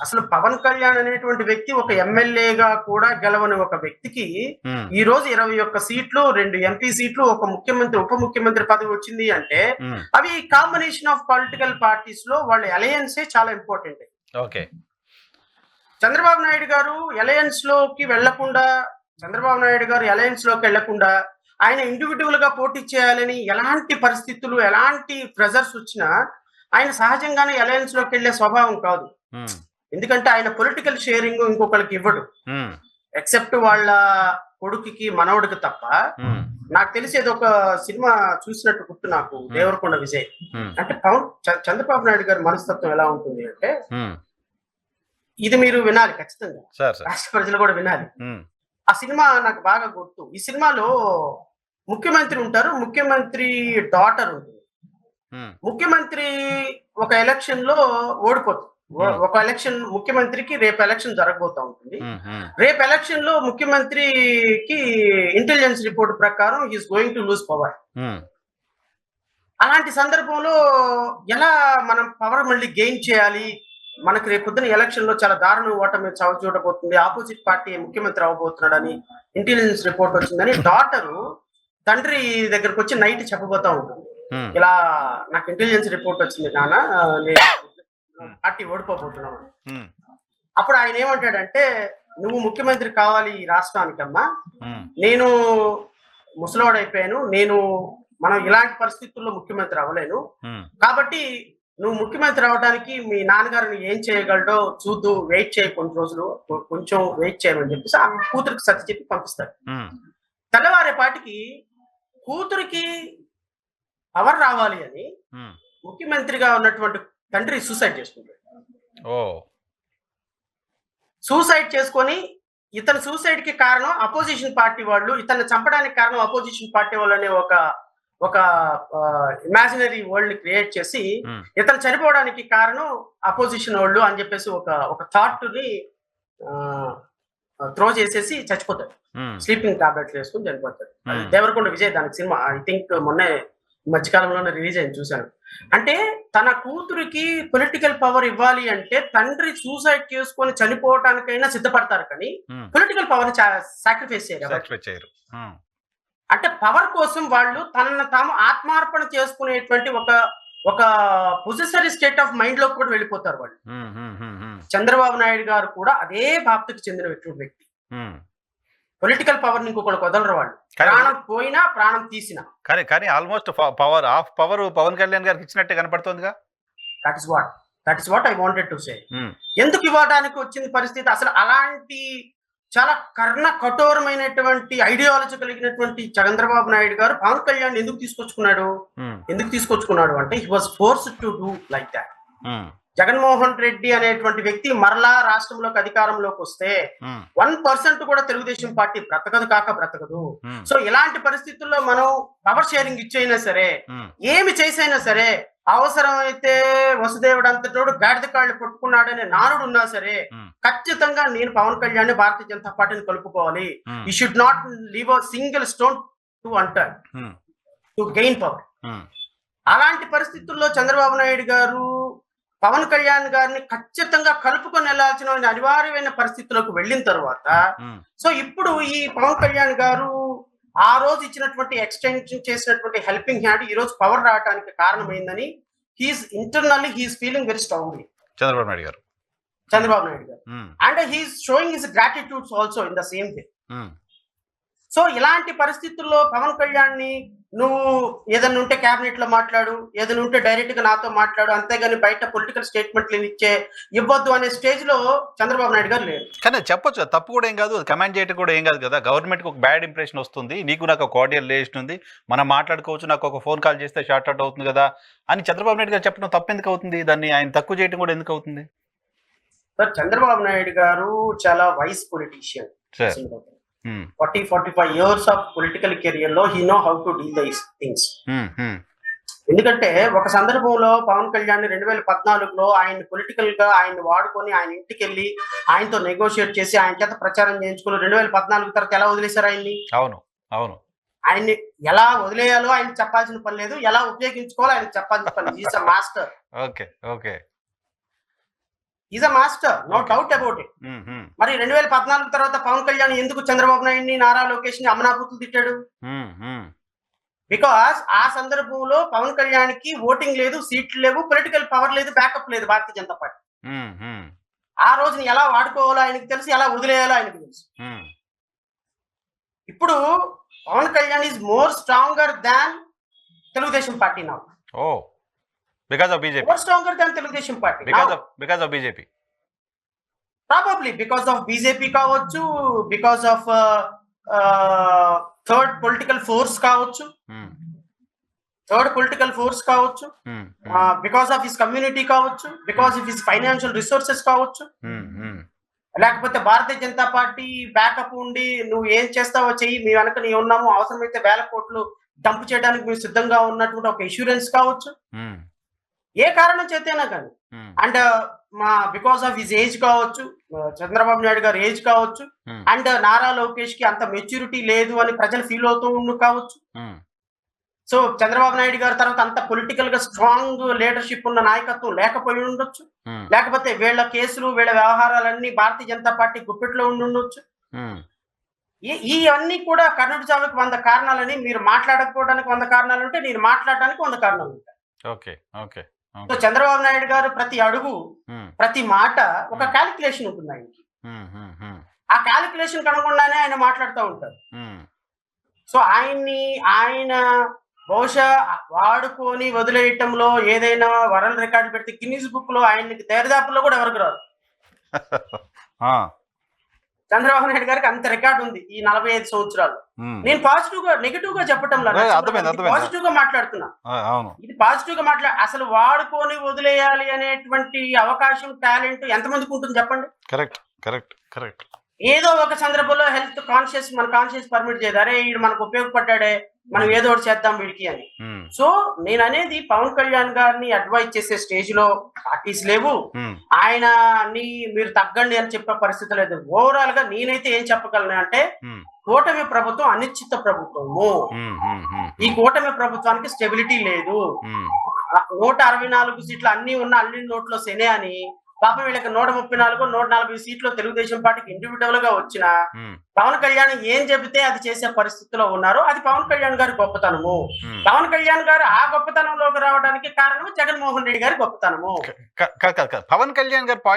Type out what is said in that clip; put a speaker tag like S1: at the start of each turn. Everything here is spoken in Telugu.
S1: అసలు పవన్ కళ్యాణ్ అనేటువంటి వ్యక్తి ఒక ఎమ్మెల్యేగా కూడా గెలవని ఒక వ్యక్తికి ఈ రోజు 21 సీట్లు, 2 ఎంపీ సీట్లు, ఒక ముఖ్యమంత్రి, ఉప ముఖ్యమంత్రి పదవి వచ్చింది అంటే అవి కాంబినేషన్ ఆఫ్ పొలిటికల్ పార్టీస్ లో వాళ్ళ అలయన్సే చాలా ఇంపార్టెంట్.
S2: ఓకే.
S1: చంద్రబాబు నాయుడు గారు అలయన్స్ లోకి వెళ్లకుండా, ఆయన ఇండివిడ్యువల్ గా పోటీ చేయాలని ఎలాంటి పరిస్థితులు, ఎలాంటి ప్రెజర్స్ వచ్చినా ఆయన సహజంగానే అలయన్స్ లోకి వెళ్లే స్వభావం కాదు. ఎందుకంటే ఆయన పొలిటికల్ షేరింగ్ ఇంకొకరికి ఇవ్వడు, ఎక్సెప్ట్ వాళ్ళ కొడుకుకి, మనవడికి తప్ప. నాకు తెలిసేది ఒక సినిమా చూసినట్టు గుర్తు నాకు, దేవరకొండ విజయ్. అంటే చంద్రబాబు నాయుడు గారి మనస్తత్వం ఎలా ఉంటుంది అంటే, ఇది మీరు వినాలి ఖచ్చితంగా, రాష్ట్ర ప్రజలు కూడా వినాలి. ఆ సినిమా నాకు బాగా గుర్తు. ఈ సినిమాలో ముఖ్యమంత్రి ఉంటారు, ముఖ్యమంత్రి డాటర్ ఉంటుంది. ముఖ్యమంత్రి ఒక ఎలక్షన్ లో ఓడిపోతుంది. ఒక ఎలక్షన్, ముఖ్యమంత్రికి రేపు ఎలక్షన్ జరగబోతా ఉంటుంది. రేపు ఎలక్షన్ లో ముఖ్యమంత్రికి ఇంటెలిజెన్స్ రిపోర్ట్ ప్రకారం is going to lose power. అలాంటి సందర్భంలో ఎలా మనం పవర్ మళ్ళీ గెయిన్ చేయాలి, మనకు రేపు పొద్దున ఎలక్షన్ లో చాలా దారుణ ఓటమి చవి చూడబోతుంది, ఆపోజిట్ పార్టీ ముఖ్యమంత్రి అవ్వబోతున్నాడని ఇంటెలిజెన్స్ రిపోర్ట్ వచ్చిందని డాటరు తండ్రి దగ్గరకు వచ్చి నైట్ చెప్పబోతా ఉంటుంది, ఇలా నాకు ఇంటెలిజెన్స్ రిపోర్ట్ వచ్చింది నాన్న, పార్టీ ఓడిపోబోతున్నావు. అప్పుడు ఆయన ఏమంటాడంటే, నువ్వు ముఖ్యమంత్రి కావాలి ఈ రాష్ట్రానికమ్మా, నేను ముసలోడైపోయాను, మనం ఇలాంటి పరిస్థితుల్లో ముఖ్యమంత్రి అవ్వలేను, కాబట్టి నువ్వు ముఖ్యమంత్రి అవడానికి మీ నాన్నగారిని ఏం చేయగలడో చూద్దు, వెయిట్ చేయ, కొన్ని రోజులు కొంచెం వెయిట్ చేయమని చెప్పేసి ఆ కూతురికి సత్య చెప్పి పంపిస్తాడు. తెల్లవారేపాటికి కూతురికి పవర్ రావాలి అని ముఖ్యమంత్రిగా ఉన్నటువంటి తండ్రి సూసైడ్ చేసుకుంటాడు. సూసైడ్ చేసుకొని, ఇతను సూసైడ్ కి కారణం అపోజిషన్ పార్టీ వాళ్ళు, ఇతన్ని చంపడానికి కారణం అపోజిషన్ పార్టీ వాళ్ళు అనే ఒక ఇమాజినరీ వరల్డ్ ని క్రియేట్ చేసి, ఇతను చనిపోవడానికి కారణం అపోజిషన్ వాళ్ళు అని చెప్పేసి ఒక థాట్ ని త్రో చేసేసి చచ్చిపోతాడు. స్లీపింగ్ టాబ్లెట్స్ వేసుకుని చనిపోతాడు. దేవరకొండ విజయ్ దానికి సినిమా, ఐ థింక్ మొన్నే మధ్యకాలంలోనే రిలీజ్ అయింది, చూశాను. అంటే తన కూతురికి పొలిటికల్ పవర్ ఇవ్వాలి అంటే తండ్రి సూసైడ్ చేసుకొని చనిపోవటానికైనా సిద్ధపడతారు, కానీ పొలిటికల్ పవర్ సాక్రిఫైస్ చేయరు. అంటే పవర్ కోసం వాళ్ళు తనను తాము ఆత్మార్పణ చేసుకునేటువంటి ఒక పొజిషనరీ స్టేట్ ఆఫ్ మైండ్ లో కూడా వెళ్ళిపోతారు వాళ్ళు. చంద్రబాబు నాయుడు గారు కూడా అదే బాప్తికి చెందిన వ్యక్తి. పొలిటికల్ పవర్ ఇంకొకళ్ళు వదలరు వాళ్ళు, ప్రాణం పోయినా ప్రాణం తీసినా.
S2: కానీ almost power of power Pawan Kalyan గారికి ఇచ్చినట్టే కనపడుతుందిగా.
S1: That is what I wanted to say. ఎందుకు ఇవ్వడానికి వచ్చింది పరిస్థితి? అసలు అలాంటి చాలా కర్ణ కఠోరమైనటువంటి ఐడియాలజీ కలిగినటువంటి చంద్రబాబు నాయుడు గారు పవన్ కళ్యాణ్ ఎందుకు తీసుకొచ్చుకున్నాడు అంటే, he was forced to do like that. Jaganmohan Reddy అనేటువంటి వ్యక్తి మరలా రాష్ట్రంలోకి అధికారంలోకి వస్తే 1% కూడా తెలుగుదేశం పార్టీ బ్రతకదు. సో ఇలాంటి పరిస్థితుల్లో మనం పవర్ షేరింగ్ ఇచ్చైనా సరే, ఏమి చేసైనా సరే, అవసరమైతే వసుదేవుడు అంతటోడు గాడిద కాళ్ళు కొట్టుకున్నాడనే నానుడు ఉన్నా సరే, ఖచ్చితంగా నేను పవన్ కళ్యాణ్ భారతీయ జనతా పార్టీని కలుపుకోవాలి. You should not leave a single stone to unturn to gain power. అలాంటి పరిస్థితుల్లో చంద్రబాబు నాయుడు గారు పవన్ కళ్యాణ్ గారిని ఖచ్చితంగా కలుపుకొని వెళ్లాల్సిన అనివార్యమైన పరిస్థితులకు వెళ్ళిన తర్వాత, సో ఇప్పుడు ఈ పవన్ కళ్యాణ్ గారు ఆ రోజు ఇచ్చినటువంటి ఎక్స్టెన్షన్ చేసినటువంటి హెల్పింగ్ హ్యాండ్ ఈ రోజు పవర్ రావడానికి కారణమైందని internally he's feeling very strongly, Chandrababu Naidu గారు. And he's showing his gratitudes also in the same way. So ఇలాంటి పరిస్థితుల్లో పవన్ కళ్యాణ్ ని నువ్వు ఏదైనా ఉంటే క్యాబినెట్ లో మాట్లాడు, ఏదైనా ఉంటే డైరెక్ట్ గా నాతో మాట్లాడు, అంతేగాని బయట పొలిటికల్ స్టేట్మెంట్లు ఇవ్వద్దు అనే స్టేజ్ లో చంద్రబాబు నాయుడు గారు లేరు.
S2: కానీ చెప్పొచ్చు, తప్పు కూడా ఏం కాదు, కమాండ్ చేయడం కూడా ఏం కాదు కదా. గవర్నమెంట్ కి ఒక బ్యాడ్ ఇంప్రెషన్ వస్తుంది, నీకు నాకు ఒక ఆడియో రిలేషన్ ఉంది, మనం మాట్లాడుకోవచ్చు, నాకు ఒక ఫోన్ కాల్ చేస్తే షార్ట్ అవుట్ అవుతుంది కదా అని చంద్రబాబు నాయుడు గారు చెప్పడం తప్పు ఎందుకు అవుతుంది? దాన్ని ఆయన తక్కువ చేయడం కూడా ఎందుకు అవుతుంది?
S1: సార్, చంద్రబాబు నాయుడు గారు చాలా vice politician. 40-45 years of political career లో he know how to deal these things. ఎందుకంటే ఒక సందర్భంలో పవన్ కళ్యాణ్ 2014లో ఆయన పొలిటికల్ గా ఆయన వాడుకొని ఆయన ఇంటికి వెళ్ళి ఆయనతో నెగోషియేట్ చేసి ఆయన చేత ప్రచారం చేయించుకుని 2014 తర్వాత ఎలా వదిలేశారు ఆయన్ని?
S2: అవును.
S1: ఆయన్ని ఎలా వదిలేయాలో ఆయన చెప్పాల్సిన పని లేదు, ఎలా ఉపయోగించుకోవాలో ఆయన చెప్పాల్సిన పని. Is a master.
S2: Okay.
S1: Is a master, no
S2: Okay.
S1: Doubt about it. మరి 2014 తర్వాత పవన్ కళ్యాణ్ ఎందుకు చంద్రబాబు నాయుడిని, నారా లోకేష్ ని అమనాపుతులు తిట్టాడు? బికాస్ ఆ సందర్భంలో పవన్ కళ్యాణ్ కి ఓటింగ్ లేదు, సీట్లు లేవు, పొలిటికల్ పవర్ లేదు, బ్యాకప్ లేదు భారతీయ జనతా పార్టీ. ఆ రోజుని ఎలా వాడుకోవాలో ఆయనకు తెలుసు, ఎలా వదిలేయాలో ఆయనకు తెలుసు. ఇప్పుడు Pawan Kalyan is more stronger than Telugu Desam party now.
S2: Oh, because of BJP.
S1: More stronger than Telugu Desam party.
S2: Because of BJP.
S1: Probably because of BJP కావచ్చు, because of third political force కావచ్చు, బికాస్ ఆఫ్ హిస్ కమ్యూనిటీ కావచ్చు, because of his financial resources కావచ్చు, లేకపోతే భారతీయ జనతా పార్టీ బ్యాకప్ ఉండి నువ్వు ఏం చేస్తావో చెయ్యి, మీ వెనక నీ ఉన్నాము, అవసరమైతే వేల కోట్లు డంప్ చేయడానికి మేము సిద్ధంగా ఉన్నటువంటి ఒక ఇన్సూరెన్స్ కావచ్చు, ఏ కారణం చేతైనా కానీ. And because of his age కావచ్చు, చంద్రబాబు నాయుడు గారి ఏజ్ కావచ్చు, అండ్ నారా లోకేష్ కి అంత మెచ్యూరిటీ లేదు అని ప్రజలు ఫీల్ అవుతూ కావచ్చు. సో చంద్రబాబు నాయుడు గారి తర్వాత అంత పొలిటికల్ గా స్ట్రాంగ్ లీడర్షిప్ ఉన్న నాయకత్వం లేకపోయి ఉండొచ్చు, లేకపోతే వీళ్ళ కేసులు, వీళ్ళ వ్యవహారాలన్నీ భారతీయ జనతా పార్టీ గుప్పెట్లో ఉండి ఉండొచ్చు. ఇవన్నీ కూడా కర్ణుడి చావుకి 100 కారణాలని, మీరు మాట్లాడకపోవడానికి 100 కారణాలు ఉంటే నేను మాట్లాడడానికి 100 కారణాలు ఉంటాయి. సో చంద్రబాబు నాయుడు గారు ప్రతి అడుగు, ప్రతి మాట ఒక క్యాలిక్యులేషన్ ఉంటుంది ఆయనకి. ఆ క్యాలిక్యులేషన్ కనుగొండానే ఆయన మాట్లాడుతూ ఉంటారు. సో ఆయన బహుశా వాడుకొని వదిలేయటంలో ఏదైనా వరల్డ్ రికార్డు పెడితే గిన్నీస్ బుక్ లో ఆయనకి దరిదాపుల్లో కూడా ఎవరికి రాదు. చంద్రబాబు నాయుడు గారికి అంత రికార్డు ఉంది ఈ 45 సంవత్సరాలు. నేను పాజిటివ్ గా, నెగిటివ్ గా చెప్పటం పాజిటివ్ గా మాట్లాడుతున్నా. ఇది పాజిటివ్ గా అసలు వాడుకొని వదిలేయాలి అనేటువంటి అవకాశం, టాలెంట్ ఎంతమందికి ఉంటుంది చెప్పండి?
S2: కరెక్ట్.
S1: ఏదో ఒక సందర్భంలో హెల్త్ కాన్షియస్, మన కాన్షియస్ పర్మిట్ చేయదు, అరే వీడు మనకు ఉపయోగపడ్డాడే, మనం ఏదో ఒకటి చేద్దాం వీడికి అని. సో నేను అనేది పవన్ కళ్యాణ్ గారిని అడ్వైజ్ చేసే స్టేజ్ లో పార్టీస్ లేవు, ఆయన మీరు తగ్గండి అని చెప్పే పరిస్థితి లేదు. ఓవరాల్ గా నేనైతే ఏం చెప్పగలను అంటే, కూటమి ప్రభుత్వం అనిశ్చిత ప్రభుత్వము. ఈ కూటమి ప్రభుత్వానికి స్టెబిలిటీ లేదు. 164 సీట్లు అన్ని ఉన్న అల్లి నోట్లో శనే అని పాపం వీళ్ళకి 134, 140 సీట్లు తెలుగుదేశం పార్టీకి ఇండివిజువల్ గా వచ్చిన పవన్ కళ్యాణ్ ఏం చెబితే అది చేసే పరిస్థితిలో ఉన్నారు. అది పవన్ కళ్యాణ్ గారి గొప్పతనము. పవన్ కళ్యాణ్ గారు ఆ గొప్పతనంలోకి రావడానికి కారణము జగన్మోహన్ రెడ్డి గారి గొప్పతనము.
S2: పవన్ కళ్యాణ్ గారు